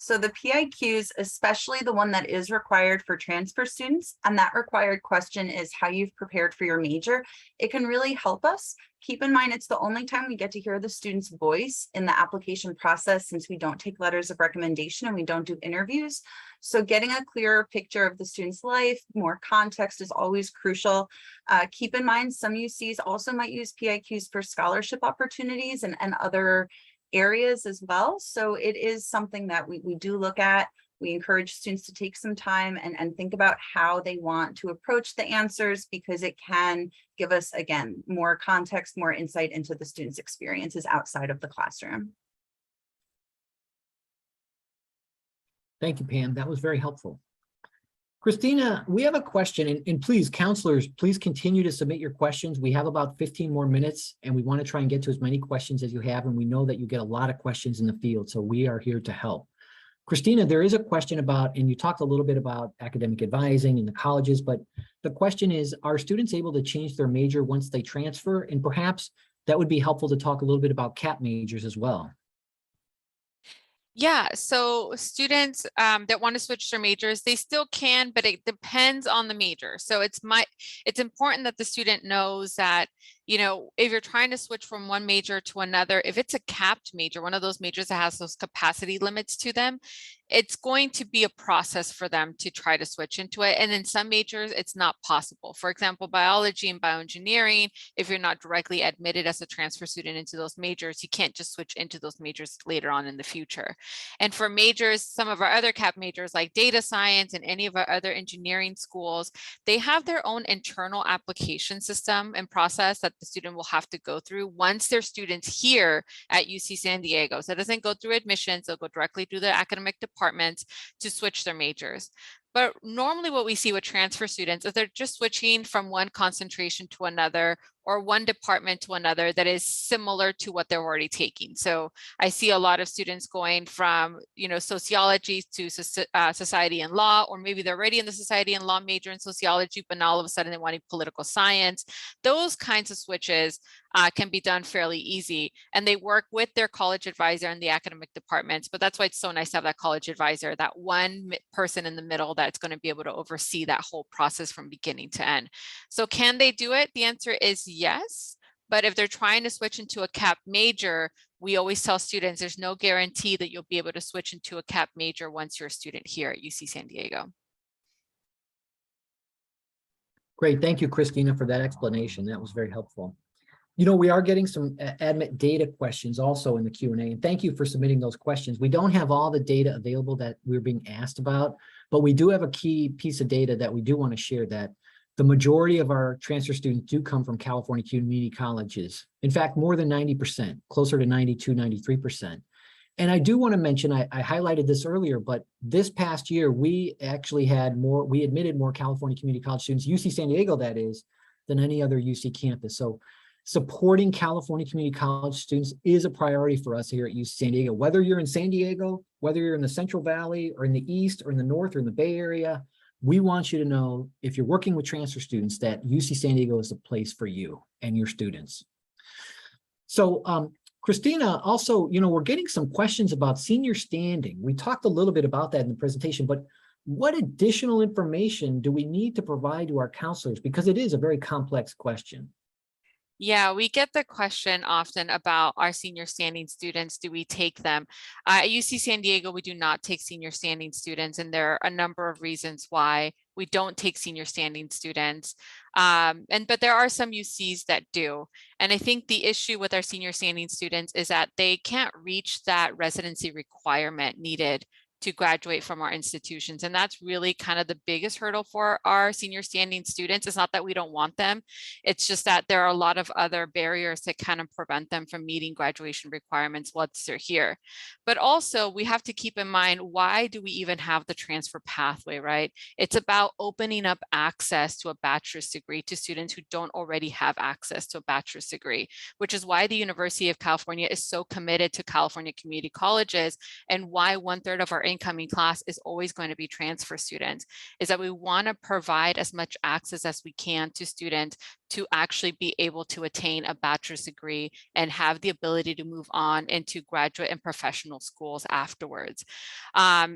So the PIQs, especially the one that is required for transfer students, and that required question is how you've prepared for your major. It can really help us. Keep in mind, it's the only time we get to hear the student's voice in the application process, since we don't take letters of recommendation and we don't do interviews. So getting a clearer picture of the student's life, more context is always crucial. Keep in mind, some UCs also might use PIQs for scholarship opportunities and other areas as well. So it is something that we do look at. We encourage students to take some time and think about how they want to approach the answers, because it can give us, again, more context, more insight into the student's experiences outside of the classroom. Thank you, Pam. That was very helpful. Christina, we have a question, and please, counselors, please continue to submit your questions. We have about 15 more minutes, and we want to try and get to as many questions as you have, and we know that you get a lot of questions in the field, so we are here to help. Christina, there is a question about, and you talked a little bit about academic advising in the colleges, but the question is, are students able to change their major once they transfer? And perhaps that would be helpful to talk a little bit about CAP majors as well. Yeah, so students that want to switch their majors, they still can, but it depends on the major. So it's important that the student knows that, you know, if you're trying to switch from one major to another, if it's a capped major, one of those majors that has those capacity limits to them, it's going to be a process for them to try to switch into it. And in some majors, it's not possible. For example, biology and bioengineering, if you're not directly admitted as a transfer student into those majors, you can't just switch into those majors later on in the future. And for majors, some of our other CAP majors like data science and any of our other engineering schools, they have their own internal application system and process that the student will have to go through once they're students here at UC San Diego. So it doesn't go through admissions, they'll go directly through the academic departments to switch their majors. But normally what we see with transfer students is they're just switching from one concentration to another or one department to another that is similar to what they're already taking. So I see a lot of students going from, you know, sociology to society and law, or maybe they're already in the society and law major in sociology, but now all of a sudden they want political science. Those kinds of switches can be done fairly easy, and they work with their college advisor and the academic departments. But that's why it's so nice to have that college advisor, that one person in the middle that's going to be able to oversee that whole process from beginning to end. So can they do it? The answer is yes. But if they're trying to switch into a CAP major, we always tell students there's no guarantee that you'll be able to switch into a CAP major once you're a student here at UC San Diego. Great, thank you, Christina, for that explanation. That was very helpful. You know, we are getting some admit data questions also in the Q&A, and thank you for submitting those questions. We don't have all the data available that we're being asked about, but we do have a key piece of data that we do want to share, that the majority of our transfer students do come from California community colleges. In fact, more than 90%, closer to 92, 93%. And I do want to mention, I highlighted this earlier, but this past year, we actually had more, we admitted more California community college students, UC San Diego that is, than any other UC campus. So supporting California community college students is a priority for us here at UC San Diego. Whether you're in San Diego, whether you're in the Central Valley or in the East or in the North or in the Bay Area, we want you to know, if you're working with transfer students, that UC San Diego is the place for you and your students. So Christina, also, you know, we're getting some questions about senior standing. We talked a little bit about that in the presentation, but what additional information do we need to provide to our counselors? Because it is a very complex question. Yeah, we get the question often about our senior standing students. Do we take them? At UC San Diego, we do not take senior standing students, and there are a number of reasons why we don't take senior standing students. But there are some UCs that do. And I think the issue with our senior standing students is that they can't reach that residency requirement needed to graduate from our institutions. And that's really kind of the biggest hurdle for our senior standing students. It's not that we don't want them. It's just that there are a lot of other barriers that kind of prevent them from meeting graduation requirements once they're here. But also we have to keep in mind, why do we even have the transfer pathway, right? It's about opening up access to a bachelor's degree to students who don't already have access to a bachelor's degree, which is why the University of California is so committed to California community colleges, and why 1/3 of our incoming class is always going to be transfer students, is that we want to provide as much access as we can to students to actually be able to attain a bachelor's degree and have the ability to move on into graduate and professional schools afterwards.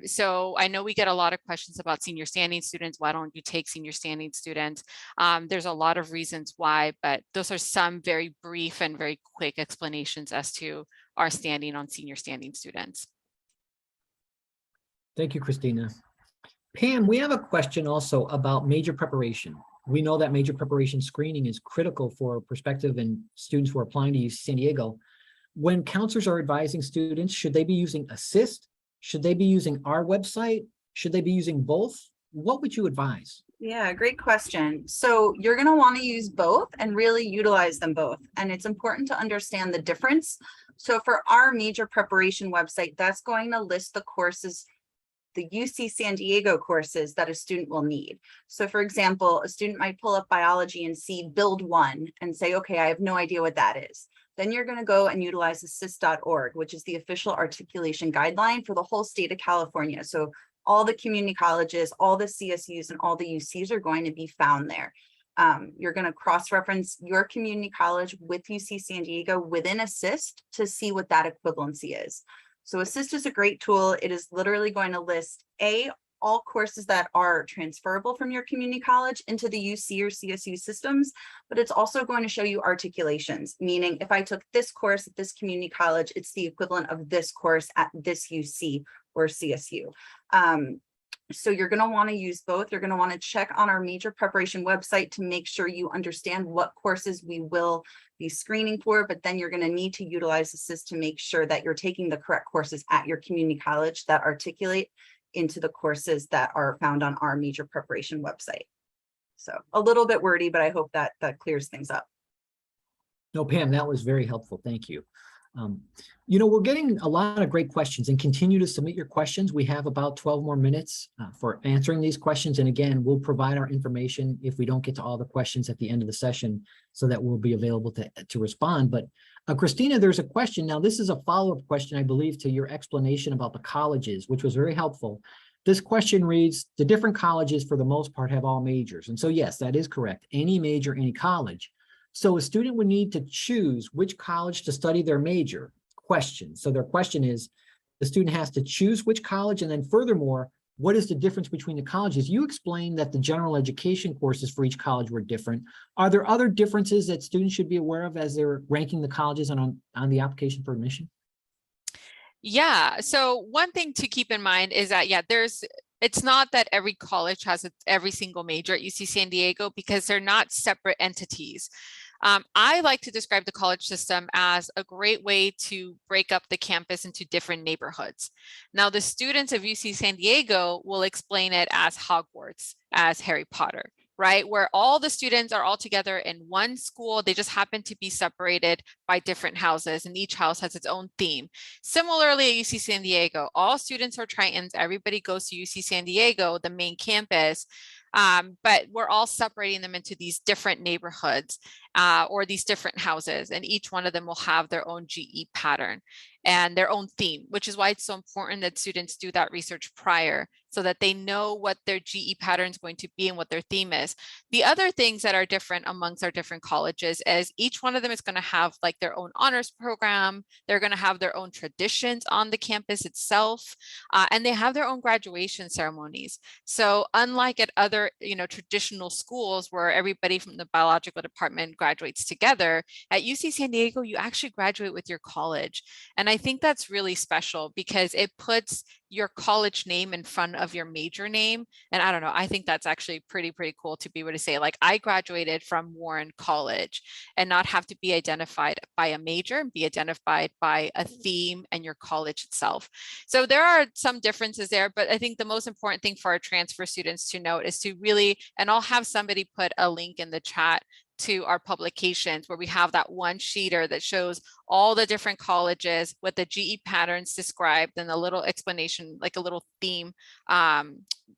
So I know we get a lot of questions about senior standing students. Why don't you take senior standing students? There's a lot of reasons why, but those are some very brief and very quick explanations as to our standing on senior standing students. Thank you, Christina. Pam, we have a question also about major preparation. We know that major preparation screening is critical for prospective and students who are applying to UC San Diego. When counselors are advising students, should they be using Assist? Should they be using our website? Should they be using both? What would you advise? Yeah, great question. So you're going to want to use both and really utilize them both. And it's important to understand the difference. So for our major preparation website, that's going to list the courses, the UC San Diego courses that a student will need. So for example, a student might pull up biology and see build 1 and say, okay, I have no idea what that is. Then you're going to go and utilize assist.org, which is the official articulation guideline for the whole state of California. So all the community colleges, all the CSUs, and all the UCs are going to be found there. You're going to cross-reference your community college with UC San Diego within Assist to see what that equivalency is. So Assist is a great tool. It is literally going to list all courses that are transferable from your community college into the UC or CSU systems, but it's also going to show you articulations, meaning if I took this course at this community college, it's the equivalent of this course at this UC or CSU. So you're going to want to use both. You're going to want to check on our major preparation website to make sure you understand what courses we will be screening for, but then you're going to need to utilize Assist to make sure that you're taking the correct courses at your community college that articulate into the courses that are found on our major preparation website. So a little bit wordy, but I hope that clears things up. No, Pam, that was very helpful. Thank you. You know, we're getting a lot of great questions, and continue to submit your questions. We have about 12 more minutes for answering these questions. And again, we'll provide our information if we don't get to all the questions at the end of the session, so that we'll be available to respond. But Christina, there's a question. Now, this is a follow-up question, I believe, to your explanation about the colleges, which was very helpful. This question reads, the different colleges for the most part have all majors. And so, yes, that is correct. Any major, any college. So a student would need to choose which college to study their major. Question. So their question is, the student has to choose which college, and then furthermore, what is the difference between the colleges? You explained that the general education courses for each college were different. Are there other differences that students should be aware of as they're ranking the colleges on the application for admission? Yeah, so one thing to keep in mind is that, it's not that every college has every single major at UC San Diego, because they're not separate entities. I like to describe the college system as a great way to break up the campus into different neighborhoods. Now, the students of UC San Diego will explain it as Hogwarts, as Harry Potter, right? Where all the students are all together in one school. They just happen to be separated by different houses, and each house has its own theme. Similarly, at UC San Diego, all students are Tritons. Everybody goes to UC San Diego, the main campus. But we're all separating them into these different neighborhoods or these different houses, and each one of them will have their own GE pattern and their own theme, which is why it's so important that students do that research prior, so that they know what their GE pattern is going to be and what their theme is. The other things that are different amongst our different colleges is each one of them is going to have like their own honors program. They're going to have their own traditions on the campus itself, and they have their own graduation ceremonies. So unlike at other, traditional schools where everybody from the biological department graduates together. At UC San Diego, you actually graduate with your college. And I think that's really special because it puts your college name in front of your major name. And I don't know, I think that's actually pretty cool to be able to say, like, I graduated from Warren College, and not have to be identified by a major and be identified by a theme and your college itself. So there are some differences there, but I think the most important thing for our transfer students to note is to really, and I'll have somebody put a link in the chat to our publications where we have that one sheeter that shows all the different colleges with the GE patterns described and a little explanation, like a little theme,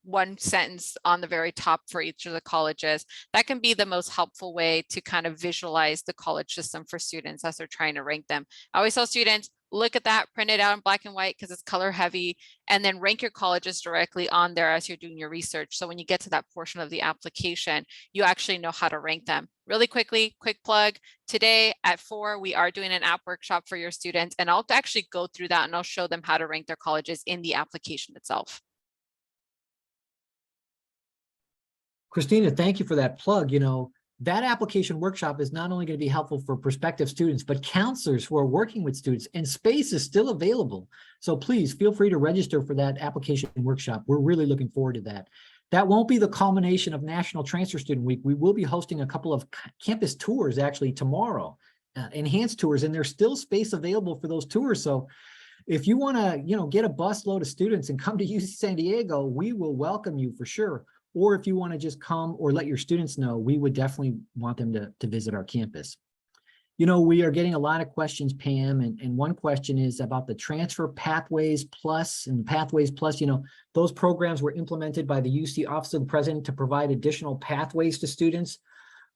one sentence on the very top for each of the colleges. That can be the most helpful way to kind of visualize the college system for students as they're trying to rank them. I always tell students, look at that, print it out in black and white because it's color heavy, and then rank your colleges directly on there as you're doing your research. So when you get to that portion of the application, you actually know how to rank them. Really quickly, quick plug, today at 4, we are doing an app workshop for your students, and I'll actually go through that and I'll show them how to rank their colleges in the application itself. Christina, thank you for that plug. You know, that application workshop is not only going to be helpful for prospective students, but counselors who are working with students, and space is still available. So please feel free to register for that application workshop. We're really looking forward to that. That won't be the culmination of National Transfer Student Week. We will be hosting a couple of campus tours actually tomorrow, enhanced tours, and there's still space available for those tours. So if you want to, you know, get a busload of students and come to UC San Diego, we will welcome you for sure. Or if you want to just come or let your students know, we would definitely want them to visit our campus. You know, we are getting a lot of questions, Pam, and one question is about the Transfer Pathways Plus and Pathways Plus. You know, those programs were implemented by the UC Office of the President to provide additional pathways to students.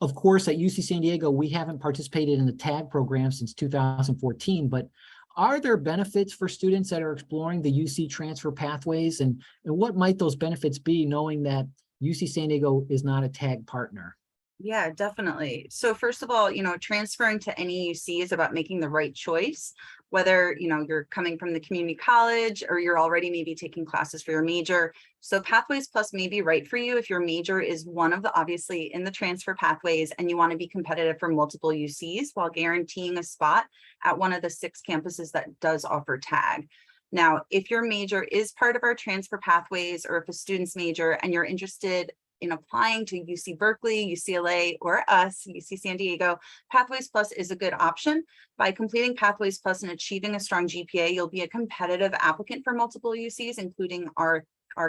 Of course, at UC San Diego, we haven't participated in the TAG program since 2014, but are there benefits for students that are exploring the UC transfer pathways, and what might those benefits be, knowing that UC San Diego is not a TAG partner? Yeah, definitely. So first of all, you know, transferring to any UC is about making the right choice, whether, you know, you're coming from the community college or you're already maybe taking classes for your major. So Pathways Plus may be right for you if your major is one of the, obviously, in the transfer pathways, and you want to be competitive for multiple UCs while guaranteeing a spot at one of the 6 campuses that does offer TAG. Now, if your major is part of our transfer pathways, or if a student's major and you're interested in applying to UC Berkeley, UCLA, or us, UC San Diego, Pathways Plus is a good option. By completing Pathways Plus and achieving a strong GPA, you'll be a competitive applicant for multiple UCs, including our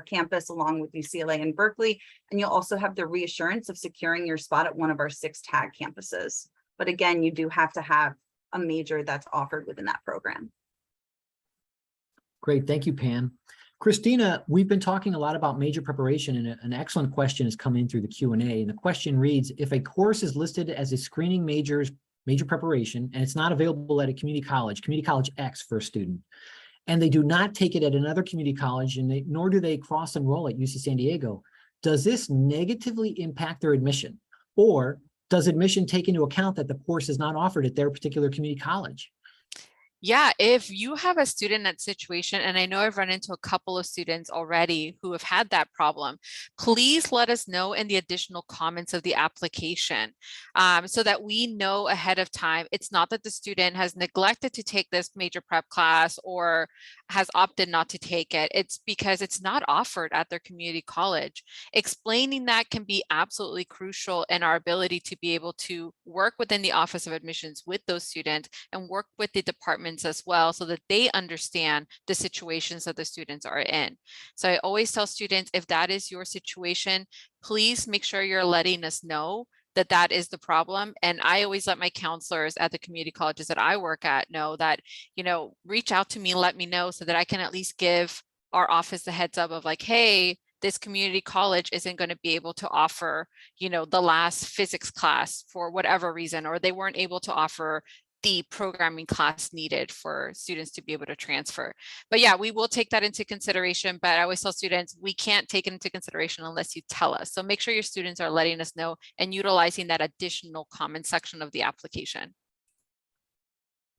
campus along with UCLA and Berkeley. And you'll also have the reassurance of securing your spot at one of our 6 TAG campuses. But again, you do have to have a major that's offered within that program. Great, thank you, Pam. Christina, we've been talking a lot about major preparation, and an excellent question has come in through the Q&A. And the question reads, if a course is listed as a screening major preparation, and it's not available at a community college X for a student, and they do not take it at another community college, and nor do they cross enroll at UC San Diego, does this negatively impact their admission? Or does admission take into account that the course is not offered at their particular community college? Yeah, if you have a student in that situation, and I know I've run into a couple of students already who have had that problem, please let us know in the additional comments of the application so that we know ahead of time. It's not that the student has neglected to take this major prep class or has opted not to take it. It's because it's not offered at their community college. Explaining that can be absolutely crucial in our ability to be able to work within the Office of Admissions with those students and work with the department as well, so that they understand the situations that the students are in. So I always tell students, if that is your situation, please make sure you're letting us know that that is the problem. And I always let my counselors at the community colleges that I work at know that, you know, reach out to me and let me know so that I can at least give our office the heads up of like, hey, this community college isn't going to be able to offer, you know, the last physics class for whatever reason, or they weren't able to offer the programming class needed for students to be able to transfer. But yeah, we will take that into consideration, but I always tell students, we can't take it into consideration unless you tell us. So make sure your students are letting us know and utilizing that additional comment section of the application.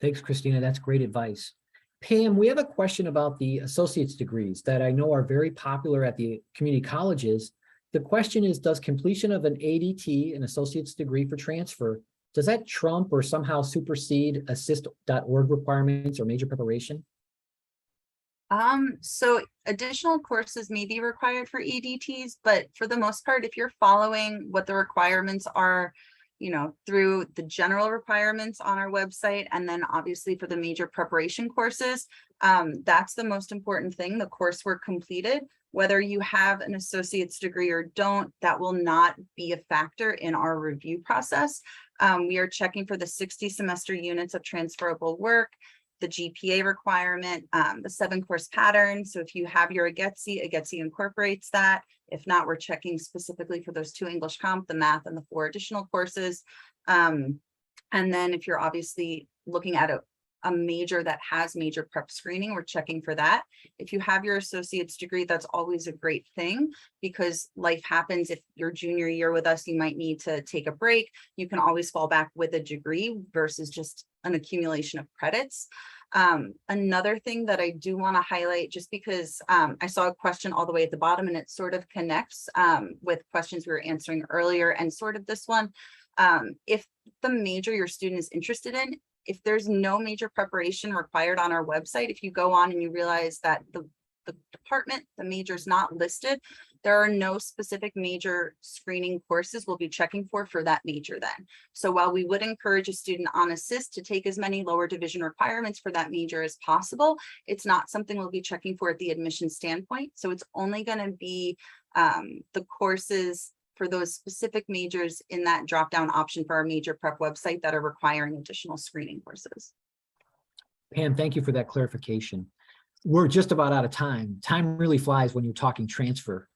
Thanks, Christina. That's great advice. Pam, we have a question about the associate's degrees that I know are very popular at the community colleges. The question is, does completion of an ADT, an associate's degree for transfer, does that trump or somehow supersede assist.org requirements or major preparation? So additional courses may be required for EDTs, but for the most part, if you're following what the requirements are, you know, through the general requirements on our website, and then obviously for the major preparation courses, that's the most important thing, the coursework completed. Whether you have an associate's degree or don't, that will not be a factor in our review process. We are checking for the 60 semester units of transferable work, the GPA requirement, the 7-course pattern. So if you have your AGETSI incorporates that. If not, we're checking specifically for those 2 English comp, the math, and the 4 additional courses. And then if you're obviously looking at a major that has major prep screening, we're checking for that. If you have your associate's degree, that's always a great thing, because life happens. If your junior year with us, you might need to take a break. You can always fall back with a degree versus just an accumulation of credits. Another thing that I do want to highlight, just because I saw a question all the way at the bottom, and it sort of connects with questions we were answering earlier and sort of this one. If the major your student is interested in, if there's no major preparation required on our website, if you go on and you realize that the department, the major is not listed, there are no specific major screening courses we'll be checking for that major then. So while we would encourage a student on assist to take as many lower division requirements for that major as possible, it's not something we'll be checking for at the admission standpoint. So it's only going to be the courses for those specific majors in that drop-down option for our major prep website that are requiring additional screening courses. Pam, thank you for that clarification. We're just about out of time. Time really flies when you're talking transfer.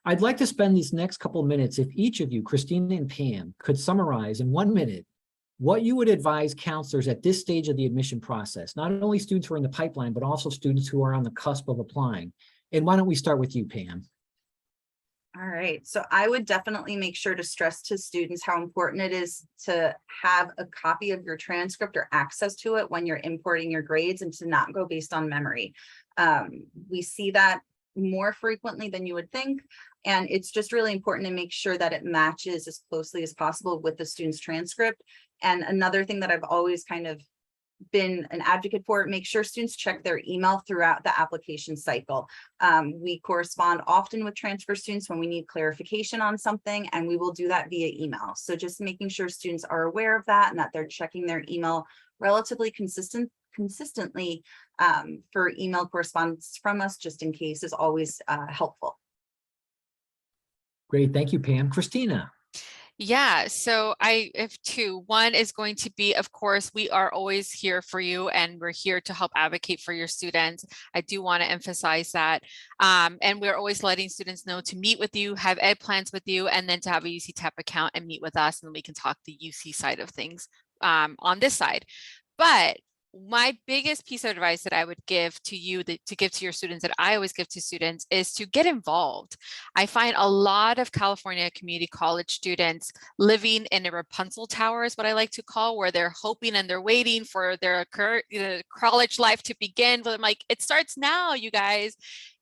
I'd like to spend these next couple of minutes, if each of you, Christina and Pam, could summarize in 1 minute what you would advise counselors at this stage of the admission process, not only students who are in the pipeline, but also students who are on the cusp of applying. And why don't we start with you, Pam? All right, so I would definitely make sure to stress to students how important it is to have a copy of your transcript or access to it when you're importing your grades, and to not go based on memory. We see that more frequently than you would think, and it's just really important to make sure that it matches as closely as possible with the student's transcript. And another thing that I've always kind of been an advocate for, make sure students check their email throughout the application cycle. We correspond often with transfer students when we need clarification on something, and we will do that via email. So just making sure students are aware of that and that they're checking their email relatively consistently for email correspondence from us, just in case, is always helpful. Great, thank you, Pam. Christina. Yeah, so I have 2. One is going to be, of course, we are always here for you, and we're here to help advocate for your students. I do want to emphasize that. And we're always letting students know to meet with you, have ed plans with you, and then to have a UC TEP account and meet with us, and we can talk the UC side of things on this side. But my biggest piece of advice that I would give to you, to give to your students, that I always give to students, is to get involved. I find a lot of California community college students living in a Rapunzel tower, is what I like to call, where they're hoping and they're waiting for their college life to begin. But I'm like, it starts now, you guys.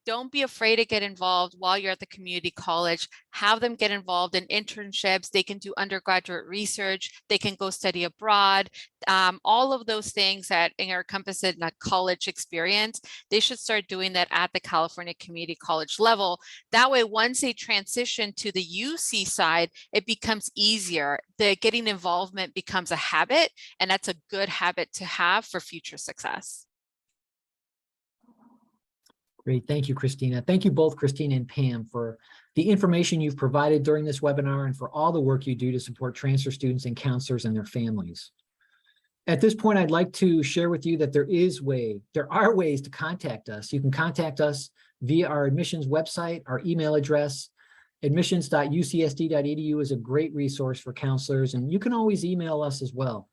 Don't be afraid to get involved while you're at the community college. Have them get involved in internships. They can do undergraduate research. They can go study abroad. All of those things that are encompassed in a college experience, they should start doing that at the California community college level. That way, once they transition to the UC side, it becomes easier. The getting involvement becomes a habit, and that's a good habit to have for future success. Great, thank you, Christina. Thank you both, Christina and Pam, for the information you've provided during this webinar and for all the work you do to support transfer students and counselors and their families. At this point, I'd like to share with you that there are ways to contact us. You can contact us via our admissions website. Our email address, admissions.ucsd.edu, is a great resource for counselors, and you can always email us as well.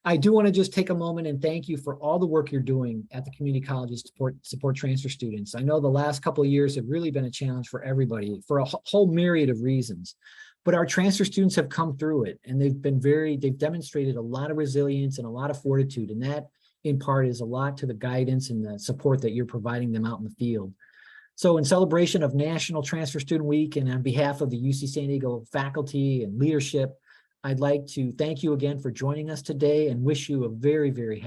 I do want to just take a moment and thank you for all the work you're doing at the community colleges to support transfer students. I know the last couple of years have really been a challenge for everybody for a whole myriad of reasons, but our transfer students have come through it, and they've demonstrated a lot of resilience and a lot of fortitude. And that in part is a lot to the guidance and the support that you're providing them out in the field. So in celebration of National Transfer Student Week, and on behalf of the UC San Diego faculty and leadership, I'd like to thank you again for joining us today and wish you a very, very happy